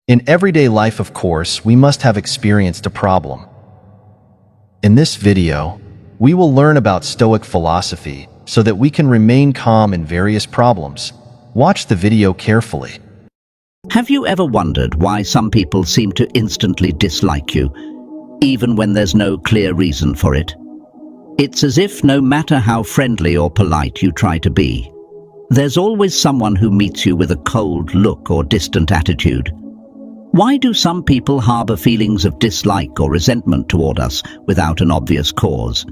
In everyday life, of course, we must have experienced a problem. In this video, we will learn about Stoic philosophy so that we can remain calm in various problems. Watch the video carefully. Have you ever wondered why some people seem to instantly dislike you, even when there's no clear reason for it? It's as if no matter how friendly or polite you try to be, there's always someone who meets you with a cold look or distant attitude. Why do some people harbor feelings of dislike or resentment toward us without an obvious cause?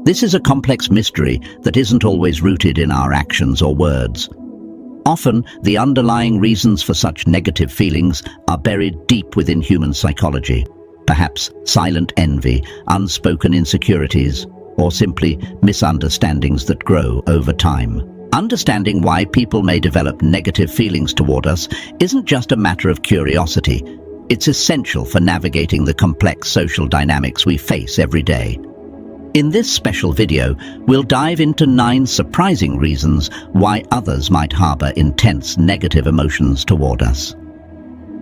This is a complex mystery that isn't always rooted in our actions or words. Often, the underlying reasons for such negative feelings are buried deep within human psychology. Perhaps silent envy, unspoken insecurities, or simply misunderstandings that grow over time. Understanding why people may develop negative feelings toward us isn't just a matter of curiosity. It's essential for navigating the complex social dynamics we face every day. In this special video, we'll dive into 9 surprising reasons why others might harbor intense negative emotions toward us.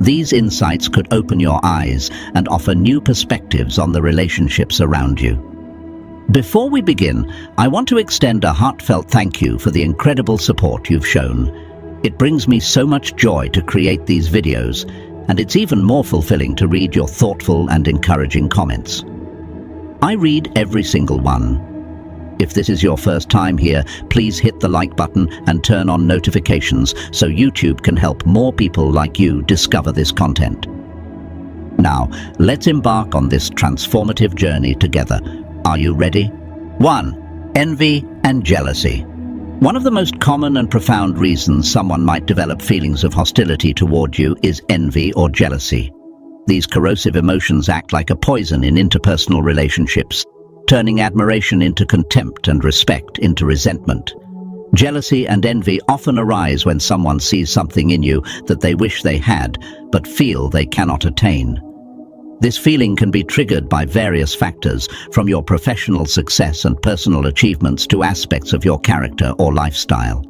These insights could open your eyes and offer new perspectives on the relationships around you. Before we begin, I want to extend a heartfelt thank you for the incredible support you've shown. It brings me so much joy to create these videos, and it's even more fulfilling to read your thoughtful and encouraging comments. I read every single one. If this is your first time here, please hit the like button and turn on notifications so YouTube can help more people like you discover this content. Now, let's embark on this transformative journey together. Are you ready? 1. Envy and jealousy. One of the most common and profound reasons someone might develop feelings of hostility toward you is envy or jealousy. These corrosive emotions act like a poison in interpersonal relationships, turning admiration into contempt and respect into resentment. Jealousy and envy often arise when someone sees something in you that they wish they had, but feel they cannot attain. This feeling can be triggered by various factors, from your professional success and personal achievements to aspects of your character or lifestyle.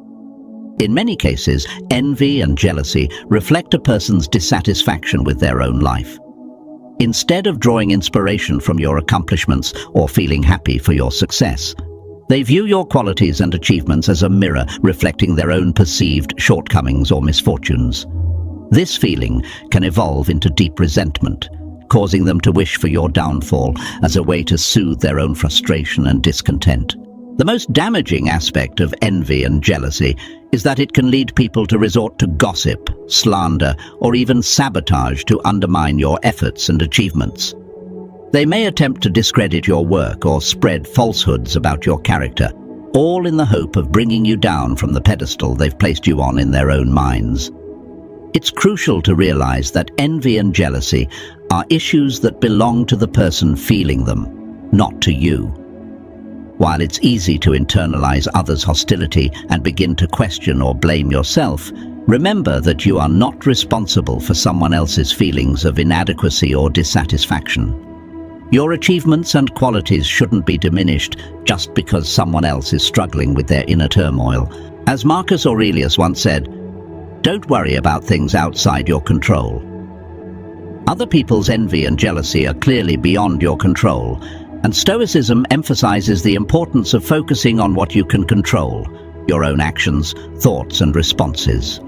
In many cases, envy and jealousy reflect a person's dissatisfaction with their own life. Instead of drawing inspiration from your accomplishments or feeling happy for your success, they view your qualities and achievements as a mirror reflecting their own perceived shortcomings or misfortunes. This feeling can evolve into deep resentment, causing them to wish for your downfall as a way to soothe their own frustration and discontent. The most damaging aspect of envy and jealousy is that it can lead people to resort to gossip, slander, or even sabotage to undermine your efforts and achievements. They may attempt to discredit your work or spread falsehoods about your character, all in the hope of bringing you down from the pedestal they've placed you on in their own minds. It's crucial to realize that envy and jealousy are issues that belong to the person feeling them, not to you. While it's easy to internalize others' hostility and begin to question or blame yourself, remember that you are not responsible for someone else's feelings of inadequacy or dissatisfaction. Your achievements and qualities shouldn't be diminished just because someone else is struggling with their inner turmoil. As Marcus Aurelius once said, "Don't worry about things outside your control." Other people's envy and jealousy are clearly beyond your control, and Stoicism emphasizes the importance of focusing on what you can control, your own actions, thoughts, and responses.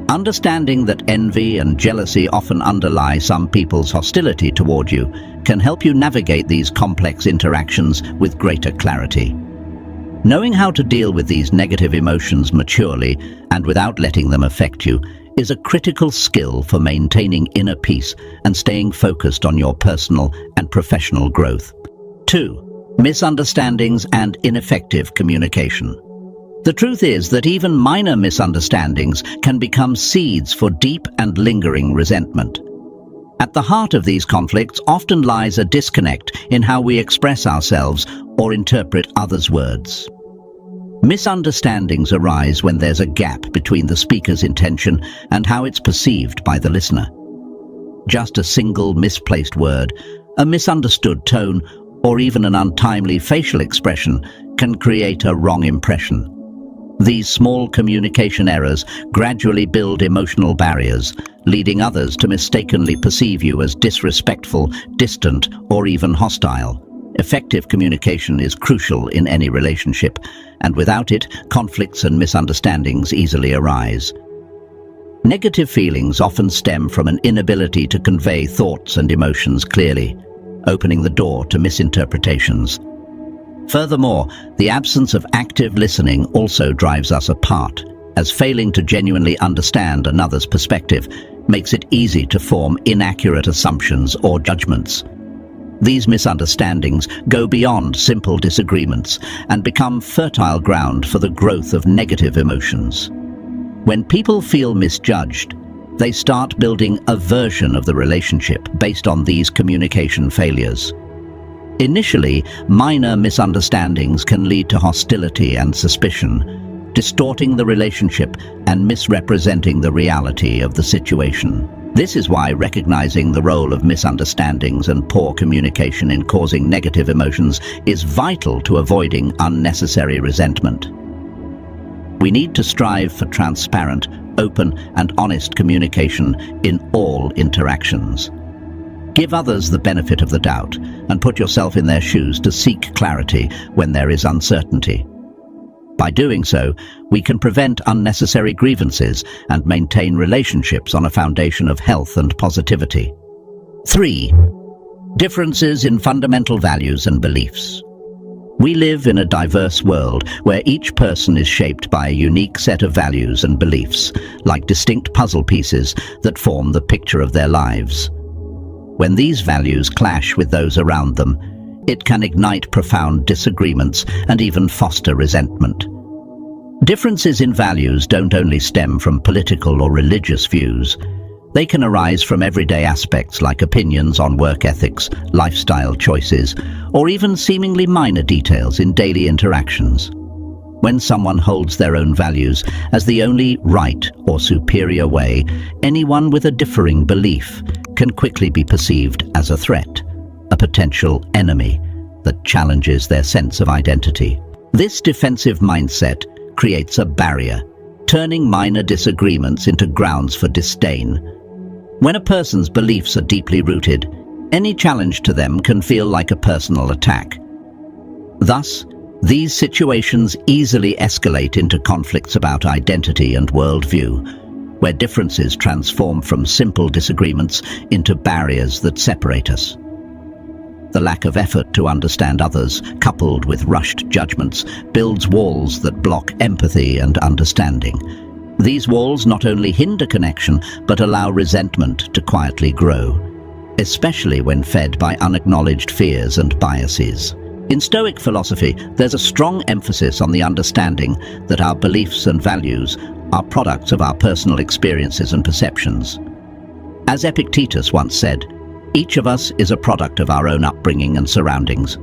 Understanding that envy and jealousy often underlie some people's hostility toward you can help you navigate these complex interactions with greater clarity. Knowing how to deal with these negative emotions maturely and without letting them affect you is a critical skill for maintaining inner peace and staying focused on your personal and professional growth. 2. Misunderstandings and ineffective communication. The truth is that even minor misunderstandings can become seeds for deep and lingering resentment. At the heart of these conflicts often lies a disconnect in how we express ourselves or interpret others' words. Misunderstandings arise when there's a gap between the speaker's intention and how it's perceived by the listener. Just a single misplaced word, a misunderstood tone, or even an untimely facial expression can create a wrong impression. These small communication errors gradually build emotional barriers, leading others to mistakenly perceive you as disrespectful, distant, or even hostile. Effective communication is crucial in any relationship, and without it, conflicts and misunderstandings easily arise. Negative feelings often stem from an inability to convey thoughts and emotions clearly, opening the door to misinterpretations. Furthermore, the absence of active listening also drives us apart, as failing to genuinely understand another's perspective makes it easy to form inaccurate assumptions or judgments. These misunderstandings go beyond simple disagreements and become fertile ground for the growth of negative emotions. When people feel misjudged, they start building a version of the relationship based on these communication failures. Initially, minor misunderstandings can lead to hostility and suspicion, distorting the relationship and misrepresenting the reality of the situation. This is why recognizing the role of misunderstandings and poor communication in causing negative emotions is vital to avoiding unnecessary resentment. We need to strive for transparent, open, and honest communication in all interactions. Give others the benefit of the doubt and put yourself in their shoes to seek clarity when there is uncertainty. By doing so, we can prevent unnecessary grievances and maintain relationships on a foundation of health and positivity. 3. Differences in fundamental values and beliefs. We live in a diverse world where each person is shaped by a unique set of values and beliefs, like distinct puzzle pieces that form the picture of their lives. When these values clash with those around them, it can ignite profound disagreements and even foster resentment. Differences in values don't only stem from political or religious views. They can arise from everyday aspects like opinions on work ethics, lifestyle choices, or even seemingly minor details in daily interactions. When someone holds their own values as the only right or superior way, anyone with a differing belief can quickly be perceived as a threat, a potential enemy that challenges their sense of identity. This defensive mindset creates a barrier, turning minor disagreements into grounds for disdain. When a person's beliefs are deeply rooted, any challenge to them can feel like a personal attack. Thus, these situations easily escalate into conflicts about identity and worldview, where differences transform from simple disagreements into barriers that separate us. The lack of effort to understand others, coupled with rushed judgments, builds walls that block empathy and understanding. These walls not only hinder connection, but allow resentment to quietly grow, especially when fed by unacknowledged fears and biases. In Stoic philosophy, there's a strong emphasis on the understanding that our beliefs and values are products of our personal experiences and perceptions. As Epictetus once said, each of us is a product of our own upbringing and surroundings.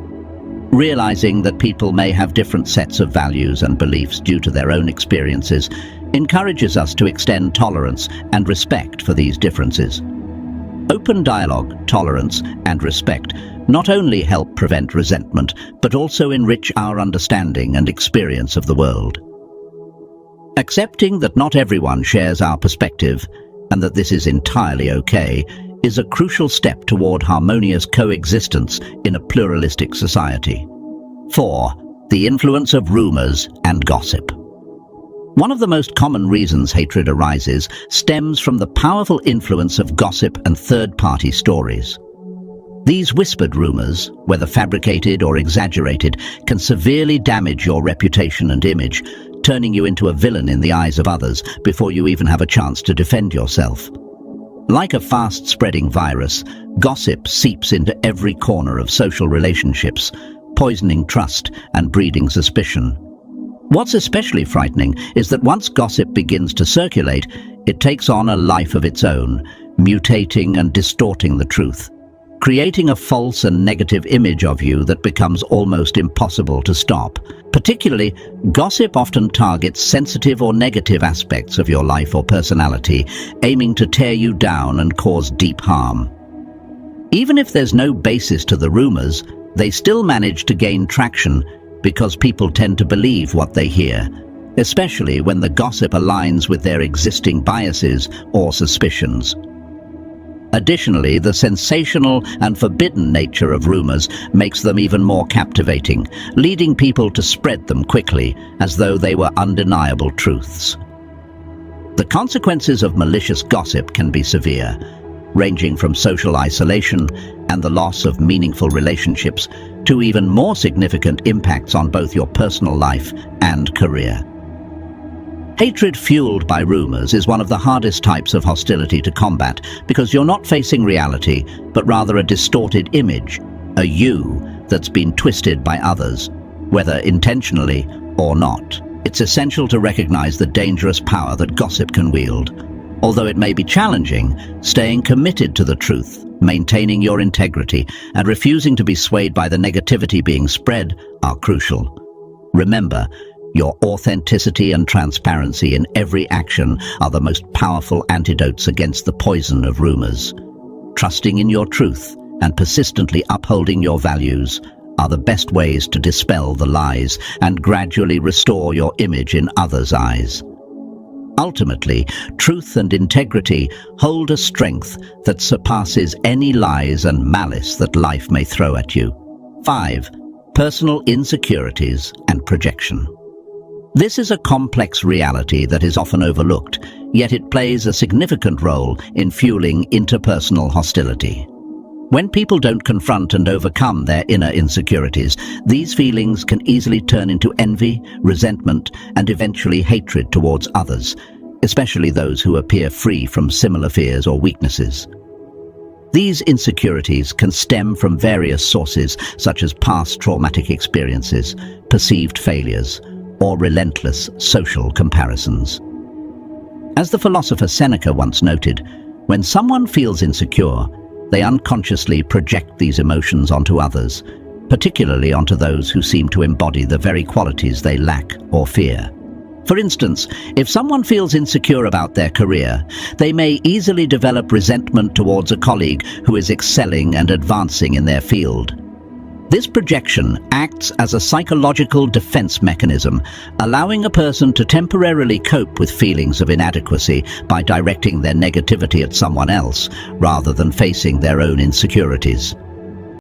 Realizing that people may have different sets of values and beliefs due to their own experiences encourages us to extend tolerance and respect for these differences. Open dialogue, tolerance, and respect not only help prevent resentment, but also enrich our understanding and experience of the world. Accepting that not everyone shares our perspective, and that this is entirely okay, is a crucial step toward harmonious coexistence in a pluralistic society. 4. The influence of rumors and gossip. One of the most common reasons hatred arises stems from the powerful influence of gossip and third-party stories. These whispered rumors, whether fabricated or exaggerated, can severely damage your reputation and image, turning you into a villain in the eyes of others before you even have a chance to defend yourself. Like a fast-spreading virus, gossip seeps into every corner of social relationships, poisoning trust and breeding suspicion. What's especially frightening is that once gossip begins to circulate, it takes on a life of its own, mutating and distorting the truth, creating a false and negative image of you that becomes almost impossible to stop. Particularly, gossip often targets sensitive or negative aspects of your life or personality, aiming to tear you down and cause deep harm. Even if there's no basis to the rumors, they still manage to gain traction because people tend to believe what they hear, especially when the gossip aligns with their existing biases or suspicions. Additionally, the sensational and forbidden nature of rumors makes them even more captivating, leading people to spread them quickly as though they were undeniable truths. The consequences of malicious gossip can be severe, ranging from social isolation and the loss of meaningful relationships to even more significant impacts on both your personal life and career. Hatred fueled by rumors is one of the hardest types of hostility to combat because you're not facing reality, but rather a distorted image, a you that's been twisted by others, whether intentionally or not. It's essential to recognize the dangerous power that gossip can wield. Although it may be challenging, staying committed to the truth, maintaining your integrity, and refusing to be swayed by the negativity being spread are crucial. Remember, your authenticity and transparency in every action are the most powerful antidotes against the poison of rumors. Trusting in your truth and persistently upholding your values are the best ways to dispel the lies and gradually restore your image in others' eyes. Ultimately, truth and integrity hold a strength that surpasses any lies and malice that life may throw at you. 5. Personal insecurities and projection. This is a complex reality that is often overlooked, yet it plays a significant role in fueling interpersonal hostility. When people don't confront and overcome their inner insecurities, these feelings can easily turn into envy, resentment, and eventually hatred towards others, especially those who appear free from similar fears or weaknesses. These insecurities can stem from various sources such as past traumatic experiences, perceived failures, or relentless social comparisons. As the philosopher Seneca once noted, when someone feels insecure, they unconsciously project these emotions onto others, particularly onto those who seem to embody the very qualities they lack or fear. For instance, if someone feels insecure about their career, they may easily develop resentment towards a colleague who is excelling and advancing in their field. This projection acts as a psychological defense mechanism, allowing a person to temporarily cope with feelings of inadequacy by directing their negativity at someone else, rather than facing their own insecurities.